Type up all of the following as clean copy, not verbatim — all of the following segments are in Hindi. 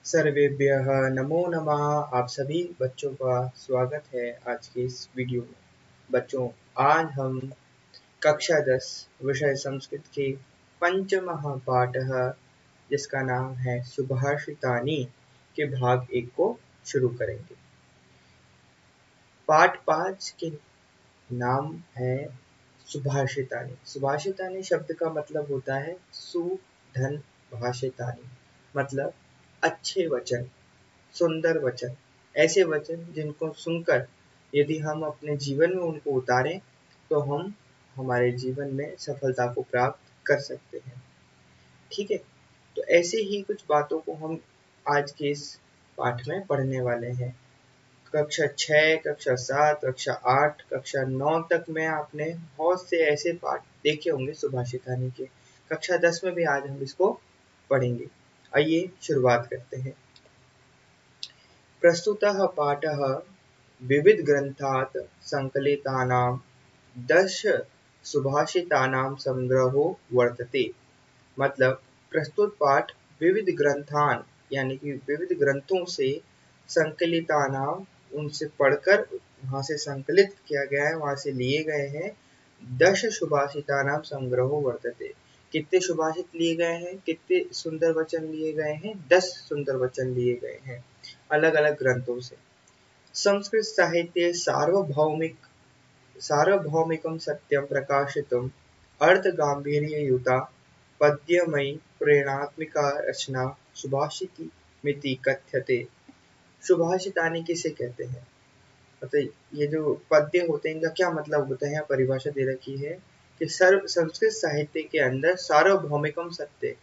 सर्वेभ्यः नमो नमः। आप सभी बच्चों का स्वागत है आज के इस वीडियो में। बच्चों, आज हम कक्षा 10 विषय संस्कृत के पंचमः पाठः जिसका नाम है सुभाषितानि के भाग 1 को शुरू करेंगे। पाठ 5 के नाम है सुभाषितानि। सुभाषितानि शब्द का मतलब होता है सुधन भाषितानि, मतलब अच्छे वचन, सुंदर वचन, ऐसे वचन जिनको सुनकर यदि हम अपने जीवन में उनको उतारें तो हम हमारे जीवन में सफलता को प्राप्त कर सकते हैं। ठीक है, तो ऐसे ही कुछ बातों को हम आज के इस पाठ में पढ़ने वाले हैं। कक्षा 6, कक्षा 7, कक्षा 8, कक्षा 9 तक में आपने बहुत से ऐसे पाठ देखे होंगे सुभाषितानि के। कक्षा 10 में भी आज हम इसको पढ़ेंगे। आइए शुरुआत करते हैं। प्रस्तुतः पाठः विविधग्रन्थात् सङ्कलितानां 10 सुभाषितानां संग्रहो वर्तते। मतलब प्रस्तुत पाठ विविध ग्रंथान यानी कि विविध ग्रंथों से संकलितानां, उनसे पढ़कर वहाँ से संकलित किया गया है, वहाँ से लिए गए हैं 10 सुभाषितानां संग्रहो वर्तते। कितने सुभाषित लिए गए हैं, कितने सुंदर वचन लिए गए हैं? 10 सुंदर वचन लिए गए हैं अलग अलग ग्रंथों से। संस्कृत साहित्ये सार्वभौमिकं सत्यं प्रकाशितुम् अर्थगाम्भीर्ययुता पद्यमयी प्रेरणात्मिका रचना सुभाषितमिति कथ्यते। सुभाषितानि किसे कहते हैं? मतलब ये जो पद्य होते हैं इनका क्या मतलब होता है? परिभाषा दे रखी है कि संस्कृत साहित्य के अंदर सार्वभौमिकम सत्य,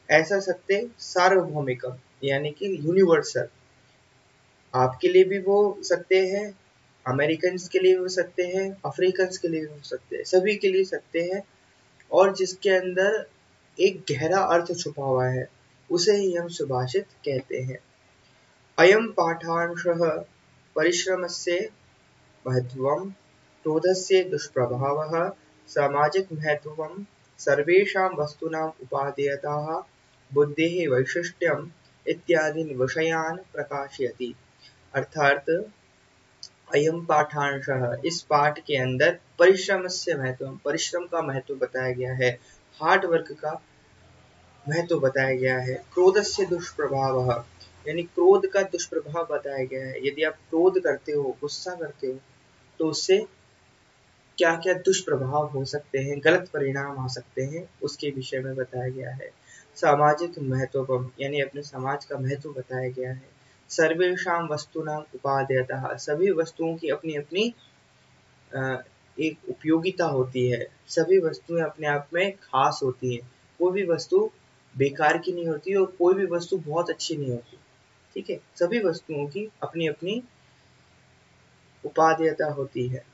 ऐसा सत्य सार्वभौमिकम यानी कि यूनिवर्सल, आपके लिए भी वो सत्य है, अमेरिकन के लिए वो सत्य है, अफ्रीकन के लिए वो सत्य है, सभी के लिए सत्य है, और जिसके अंदर एक गहरा अर्थ छुपा हुआ है, उसे ही हम सुभाषित कहते हैं। अयं पाठांशः परिश्रमस्य महत्त्वं, क्रोधस्य दुष्प्रभावः, सामाजिक महत्त्वं, सर्वेषां वस्तूनाम् उपादेयताः, बुद्धेः वैशिष्ट्यम् इत्यादीन् विषयान् प्रकाशयति। अर्थात अयम पाठांशः, इस पाठ के अंदर परिश्रम से महत्व, परिश्रम का महत्व बताया गया है, हार्ड वर्क का महत्व बताया गया है। क्रोध से दुष्प्रभाव यानी क्रोध का दुष्प्रभाव बताया गया है। यदि आप क्रोध करते हो, गुस्सा करते हो, तो उससे क्या क्या दुष्प्रभाव हो सकते हैं, गलत परिणाम आ सकते हैं, उसके विषय में बताया गया है। सामाजिक महत्व यानी अपने समाज का महत्व बताया गया है। सर्वेषां वस्तूनां उपादेयतः, सभी वस्तुओं की अपनी अपनी एक उपयोगिता होती है। सभी वस्तुएं अपने आप में खास होती हैं। कोई भी वस्तु बेकार की नहीं होती और कोई भी वस्तु बहुत अच्छी नहीं होती। ठीक है, सभी वस्तुओं की अपनी अपनी उपादेयता होती है।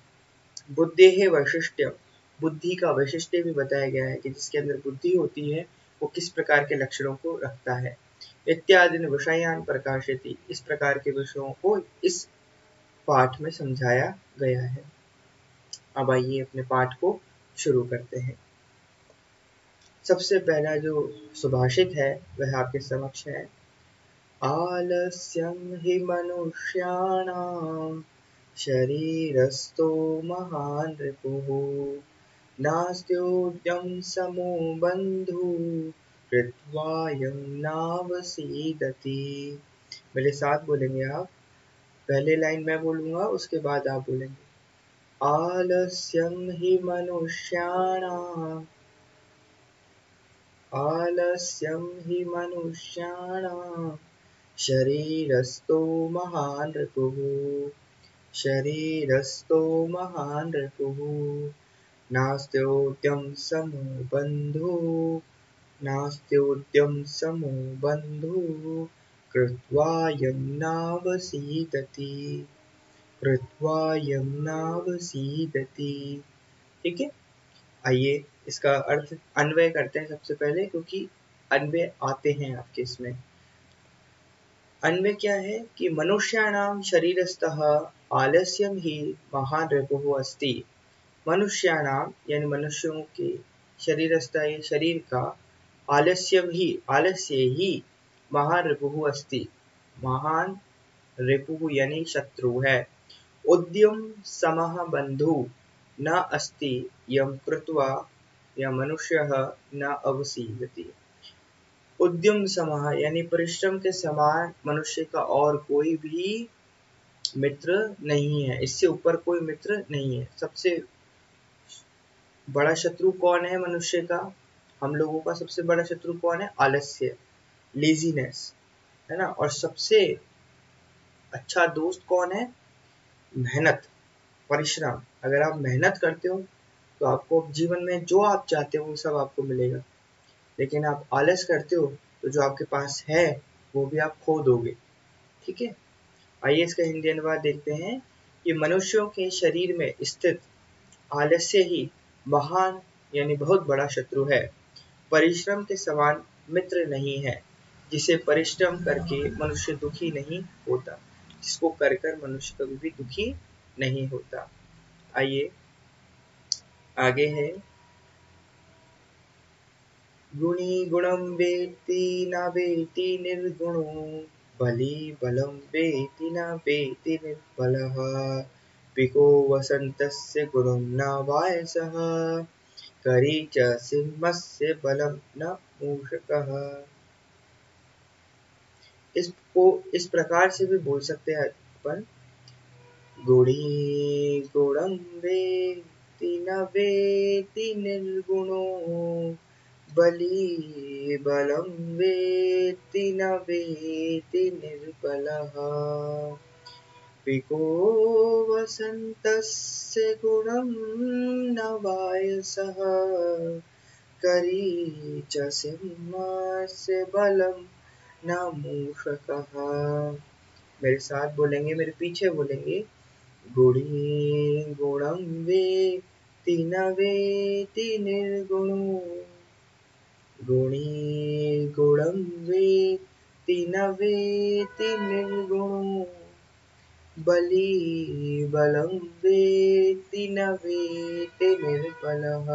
बुद्धेः वैशिष्ट्यम्, बुद्धि का वैशिष्ट्य भी बताया गया है कि जिसके अंदर बुद्धि होती है वो किस प्रकार के लक्षणों को रखता है। इत्यादि विषयान् प्रकाशयति, इस प्रकार के विषयों को इस पाठ में समझाया गया है। अब आइए अपने पाठ को शुरू करते हैं। सबसे पहला जो सुभाषित है वह आपके समक्ष है। आलस्यं हि मनुष्याणां शरीरस्थो महान् रिपुः, नास्त्योद्यं समो बन्धुः कृत्वायं नावसीदति। मेरे साथ बोलेंगे आप। पहले लाइन मैं बोलूँगा, उसके बाद आप बोलेंगे। आलस्यं हि मनुष्याणां, आलस्यं हि मनुष्याणां शरीरस्थो महान् रिपुः, शरीरस्थो महान् रिपुः, नास्त्योद्यं समो बन्धुः, नास्त्योद्यं समो बन्धुः कृत्वायं नावसीदति, कृत्वायं नावसीदति। ठीक है, आइए इसका अर्थ अन्वय करते हैं सबसे पहले, क्योंकि अन्वय आते हैं आपके इसमें। अन्वय क्या है कि मनुष्याणां शरीरस्थः आलस्यं हि महान् रिपुः अस्ति। मनुष्याणां यानी मनुष्यों के शरीरस्थ, शरीर का, आलस्यं ही, आलस्य ही महान् रिपुः अस्ति, महान रिपुः यानी शत्रु है। उद्यम समः बंधु न अस्ति यम कृत्वा या मनुष्यः न अवसीदति। उद्यम समः यानी परिश्रम के समान मनुष्य का और कोई भी मित्र नहीं है, इससे ऊपर कोई मित्र नहीं है। सबसे बड़ा शत्रु कौन है मनुष्य का? हम लोगों का सबसे बड़ा शत्रु कौन है? आलस्य, लेजीनेस, है ना। और सबसे अच्छा दोस्त कौन है? मेहनत, परिश्रम। अगर आप मेहनत करते हो तो आपको जीवन में जो आप चाहते हो वो सब आपको मिलेगा। लेकिन आप आलस करते हो तो जो आपके पास है वो भी आप खो दोगे। ठीक है। आइए इसका हिंदी अनुवाद देखते हैं कि मनुष्यों के शरीर में स्थित आलस्य ही महान यानी बहुत बड़ा शत्रु है। परिश्रम के समान मित्र नहीं है। जिसे परिश्रम करके मनुष्य दुखी नहीं होता, जिसको कर कर मनुष्य कभी भी दुखी नहीं होता। आइए आगे है, गुणी गुणं वेत्ति न वेत्ति निर्गुणो, बली बलं वेत्ति न वेत्ति निर्बलः, पिको वसन्तस्य गुणं न वायसः, करी च सिंहस्य बलं न मूषकः। इसको इस प्रकार से भी बोल सकते हैं अपन, गुणी गुणं वेत्ति न वेत्ति निर्गुणो, बली बलं वेत्ति न वेत्ति निर्बलः, पिको वसन्तस्य गुणं न वायसः, करी च सिंहस्य बलं न मूषकः। मेरे साथ बोलेंगे, मेरे पीछे बोलेंगे, गुणी गुणं वेत्ति न वेत्ति निर्गुणो, गुणी गुणं वेत्ति न वेत्ति निर्गुणो, बली बलं वेत्ति न वेत्ति निर्बलः,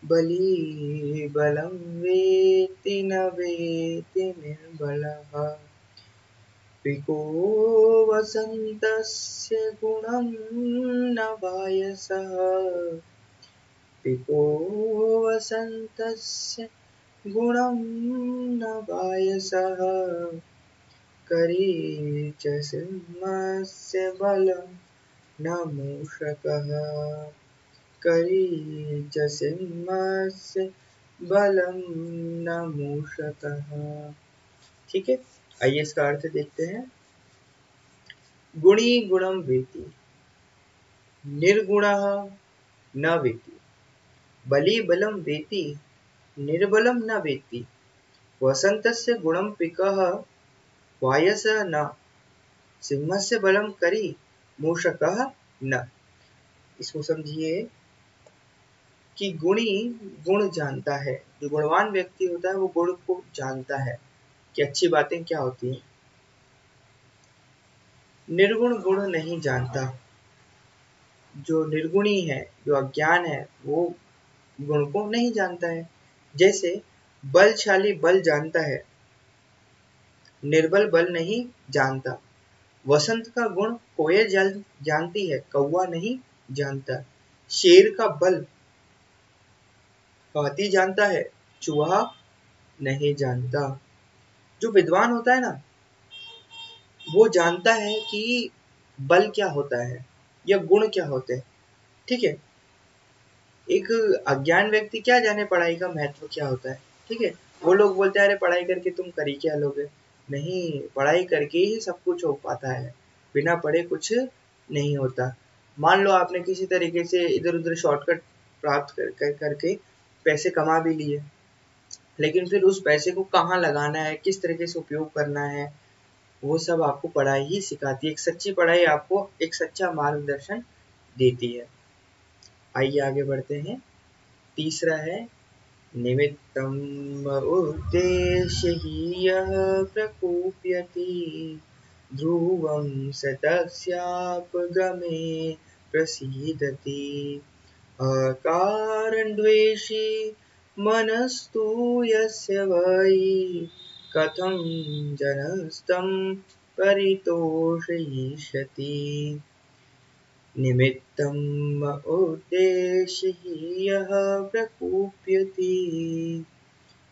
बली बलं वेत्ति न वेत्ति निर्बलः, पिको वसन्तस्य गुणं न वायसः, पिको वसन्तस्य गुणं न वायसः, करी च सिंहस्य बलं न मूषकः, करी च सिंहस्य बलं न मूषकः। ठीक है। आइए इसका अर्थ देखते हैं। गुणी गुणं वेत्ति, निर्गुणः न वेत्ति, बली बलं वेत्ति, निर्बलं न वेत्ति, वसन्तस्य गुणं पिकः वायसः न, सिंहस्य बलं करी मूषकः न। इसको समझिए कि गुणी गुण जानता है, जो गुणवान व्यक्ति होता है वो गुण को जानता है कि अच्छी बातें क्या होती हैं। निर्गुण गुण नहीं जानता, जो निर्गुणी है, जो अज्ञान है, वो गुण को नहीं जानता है। जैसे बलशाली बल जानता है, निर्बल बल नहीं जानता। वसंत का गुण कोयल जानती है, कौवा नहीं जानता। शेर का बल हाथी जानता है, चूहा नहीं जानता। जो विद्वान होता है ना, वो जानता है कि बल क्या होता है या गुण क्या होते हैं। ठीक है। एक अज्ञान व्यक्ति क्या जाने पढ़ाई का महत्व क्या होता है। ठीक है। वो लोग बोलते हैं अरे पढ़ाई करके तुम कर ही क्या लोगे। नहीं, पढ़ाई करके ही सब कुछ हो पाता है, बिना पढ़े कुछ नहीं होता। मान लो आपने किसी तरीके से इधर उधर शॉर्टकट प्राप्त करके पैसे कमा भी लिए, लेकिन फिर उस पैसे को कहाँ लगाना है, किस तरीके से उपयोग करना है, वो सब आपको पढ़ाई ही सिखाती है। एक सच्ची पढ़ाई आपको एक सच्चा मार्गदर्शन देती है। आइए आगे बढ़ते हैं। तीसरा है, निमित्तम् उद्देश्य हि यः प्रकुप्यति, ध्रुवं स तस्यापगमे प्रसीदति, अकारणद्वेषी मनस्तु यस्य वै, कथं जनस्तं परितोषयिष्यति। निमित्तम् उद्देश्य यः प्रकुप्यति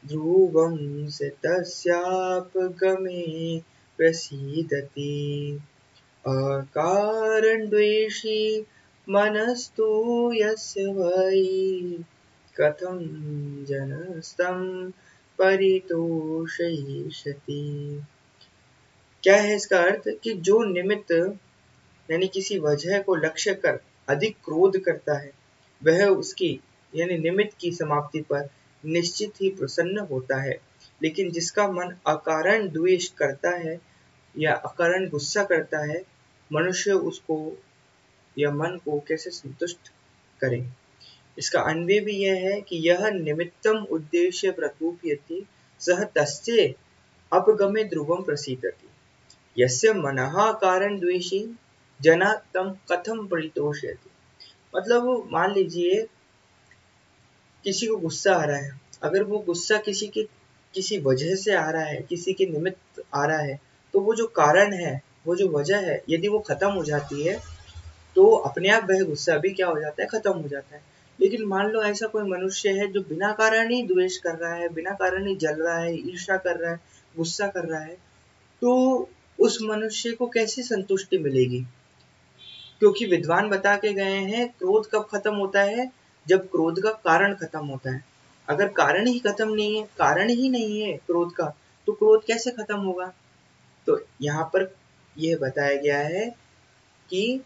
ध्रुवं स तस्यापगमे प्रसीदति। अकारणद्वेषी मनस्तु यस्य वै कथं जनस्तं परितोषयिष्यति। क्या है इसका अर्थ कि जो निमित्त यानी किसी वजह को लक्ष्य कर अधिक क्रोध करता है वह उसकी यानी निमित्त की समाप्ति पर निश्चित ही प्रसन्न होता है, लेकिन जिसका मन अकारण द्वेष करता है या अकारण गुस्सा करता है, मनुष्य उसको या मन को कैसे संतुष्ट करे। इसका अन्वय भी यह है कि यह निमित्तम उद्देश्य प्रकुप्यति सह तस्य अपगमे ध्रुवम प्रसीदति। यस्य मनः कारण द्वेषी जना तम कथम परितोषयति। मतलब मान लीजिए किसी को गुस्सा आ रहा है, अगर वो गुस्सा किसी वजह से आ रहा है, किसी के निमित्त आ रहा है, तो वो जो कारण है, वो जो वजह है, यदि वो खत्म हो जाती है तो अपने आप वह गुस्सा भी क्या हो जाता है, खत्म हो जाता है। लेकिन मान लो ऐसा कोई मनुष्य है जो बिना कारण ही द्वेष कर रहा है, बिना कारण ही जल रहा है, ईर्ष्या कर रहा है, गुस्सा कर रहा है, तो उस मनुष्य को कैसे संतुष्टि मिलेगी। क्योंकि विद्वान बता के गए हैं क्रोध कब खत्म होता है, जब क्रोध का कारण खत्म होता है। अगर कारण ही खत्म नहीं है, कारण ही नहीं है क्रोध का, तो क्रोध कैसे खत्म होगा। तो यहाँ पर यह बताया गया है कि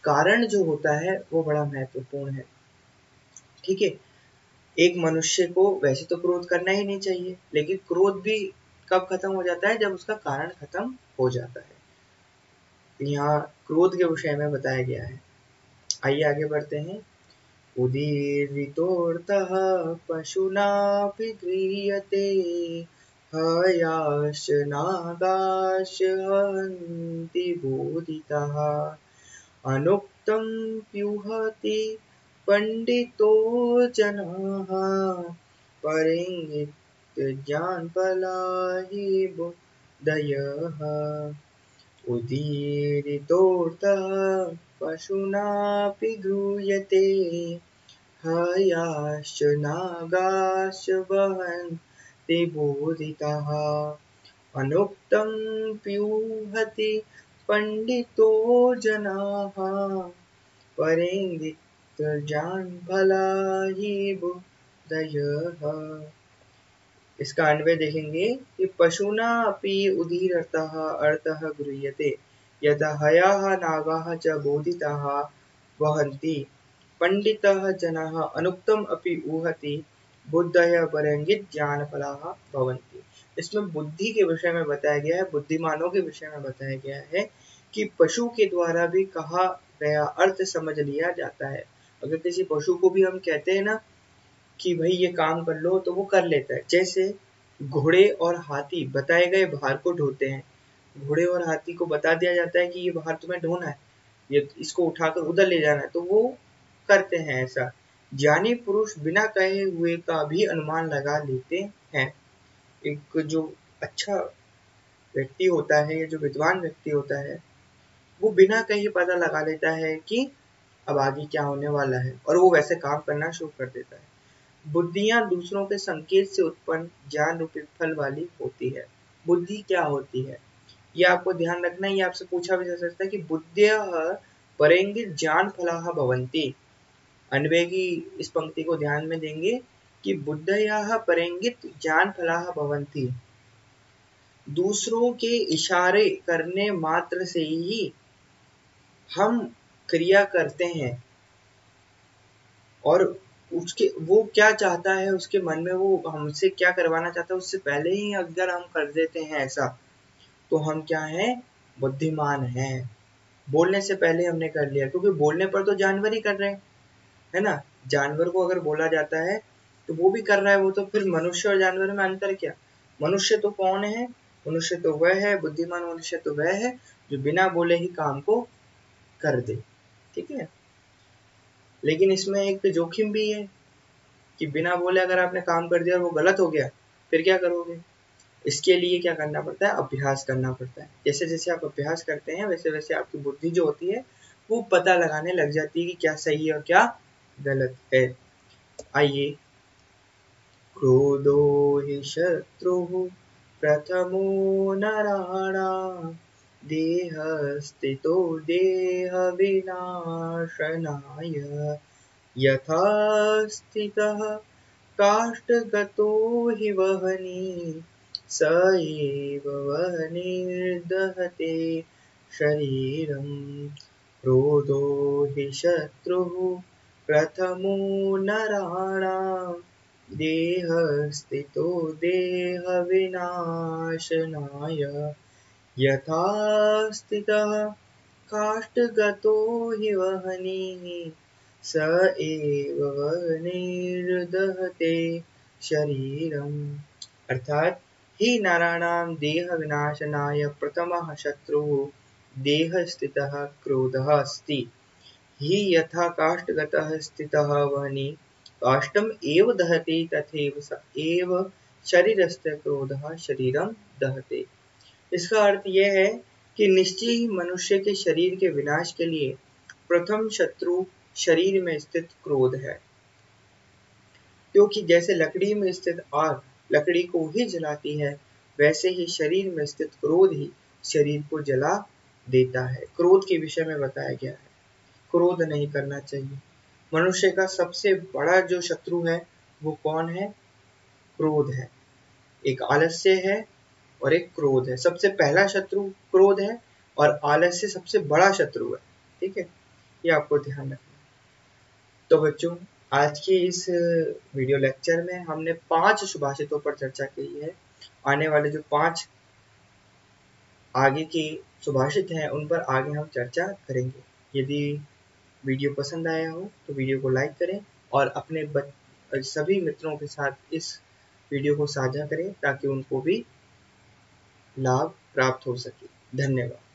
कारण जो होता है वो बड़ा महत्वपूर्ण है। ठीक है, एक मनुष्य को वैसे तो क्रोध करना ही नहीं चाहिए, लेकिन क्रोध भी कब खत्म हो जाता है, जब उसका कारण खत्म हो जाता है। यहाँ क्रोध के विषय में बताया गया है। आइए आगे बढ़ते हैं। उदीरितोऽर्थः पशूनापि गृह्यते हयाश्च नागाश्च हन्ति बोधितः अनुक्तं प्युहति पण्डितो जनाः परञ्ज्ञानफला हि बुद्धयः। उदीरितोऽर्थः पशूनापि गृह्यते हयाश्च नागाश्च वहन्ति बोधितः अनुक्तं प्युहति पण्डितो जनाः परञ्ज्ञानफला हि बुद्धयः। इसका अन्वय देखेंगे कि पशुना अपि उदीरतः अर्थः गृह्यते यदा हयाः नागाः च बोधिताः वहन्ति पंडितः जनाः अनुक्तम अपि ऊहति बुद्धयः परञ्जित ज्ञानफलाः भवन्ति। इसमें बुद्धि के विषय में बताया गया है, बुद्धिमानों के विषय में बताया गया है कि पशु के द्वारा भी कहा गया अर्थ समझ लिया जाता है। अगर किसी पशु को भी हम कहते हैं ना कि भाई ये काम कर लो, तो वो कर लेता है। जैसे घोड़े और हाथी बताए गए भार को ढोते हैं। घोड़े और हाथी को बता दिया जाता है कि ये भार तुम्हें ढोना है, ये इसको उठाकर उधर ले जाना है, तो वो करते हैं ऐसा। ज्ञानी पुरुष बिना कहे हुए का भी अनुमान लगा लेते हैं। एक जो अच्छा व्यक्ति होता है या जो विद्वान व्यक्ति होता है, वो बिना कहे पता लगा लेता है कि अब आगे क्या होने वाला है, और वो वैसे काम करना शुरू कर देता है। बुद्धियां दूसरों के संकेत से उत्पन्न ज्ञान रूपी फल वाली होती है। बुद्धि क्या होती है, ये आपको ध्यान रखना है। ये आपसे पूछा भी जा सकता है कि बुद्ध्यः परेंगित ज्ञान फलाः भवन्ति। अन्वय की इस पंक्ति को ध्यान में देंगे कि बुद्धयाः परेंगित ज्ञान फलाः भवन्ति। दूसरों के इशारे करने मात्र से ही हम क्रिया करते हैं, और उसके वो क्या चाहता है, उसके मन में वो हमसे क्या करवाना चाहता है, उससे पहले ही अगर हम कर देते हैं ऐसा, तो हम क्या हैं, बुद्धिमान हैं। बोलने से पहले हमने कर लिया, क्योंकि बोलने पर तो जानवर ही कर रहे हैं, है ना। जानवर को अगर बोला जाता है तो वो भी कर रहा है, वो तो फिर मनुष्य और जानवर में अंतर क्या। मनुष्य तो कौन है, मनुष्य तो वह है, बुद्धिमान मनुष्य तो वह है जो बिना बोले ही काम को कर दे। ठीक है, लेकिन इसमें एक जोखिम भी है कि बिना बोले अगर आपने काम कर दिया और वो गलत हो गया, फिर क्या करोगे। इसके लिए क्या करना पड़ता है, अभ्यास करना पड़ता है। जैसे जैसे आप अभ्यास करते हैं वैसे वैसे आपकी बुद्धि जो होती है वो पता लगाने लग जाती है कि क्या सही है और क्या गलत है। आइए, क्रोधो हि शत्रुः प्रथमो नराणां देहस्थितो देहविनाशनाय यथा स्थितः काष्ठगतो हि वह्नि स एव वह्निर्दहते शरीरम्। क्रोधो हि शत्रुः प्रथमो नराणां देहस्थितो देहविनाशनाय यथा स्थितः काष्ठगतो हि वह्निः स एव वह्निर्दहते शरीरम्। अर्थात ही नराणां देह विनाशनाय प्रथमः शत्रुः देह स्थितः क्रोधः अस्ति। हि यथा काष्ठगतः स्थितः वह्निः काष्ठम् एव दहति तथैव स एव शरीरस्य क्रोधः शरीरं दहते। इसका अर्थ यह है कि निश्चय ही मनुष्य के शरीर के विनाश के लिए प्रथम शत्रु शरीर में स्थित क्रोध है, क्योंकि जैसे लकड़ी में स्थित आग लकड़ी को ही जलाती है वैसे ही शरीर में स्थित क्रोध ही शरीर को जला देता है। क्रोध के विषय में बताया गया है, क्रोध नहीं करना चाहिए। मनुष्य का सबसे बड़ा जो शत्रु है वो कौन है, क्रोध है। एक आलस्य है और एक क्रोध है। सबसे पहला शत्रु क्रोध है और आलस्य सबसे बड़ा शत्रु है। ठीक है, ये आपको ध्यान रखना। तो बच्चों, आज के इस वीडियो लेक्चर में हमने 5 सुभाषितों पर चर्चा की है। आने वाले जो 5 आगे के सुभाषित हैं उन पर आगे हम चर्चा करेंगे। यदि वीडियो पसंद आया हो तो वीडियो को लाइक करें और अपने सभी मित्रों के साथ इस वीडियो को साझा करें ताकि उनको भी लाभ प्राप्त हो सके। धन्यवाद।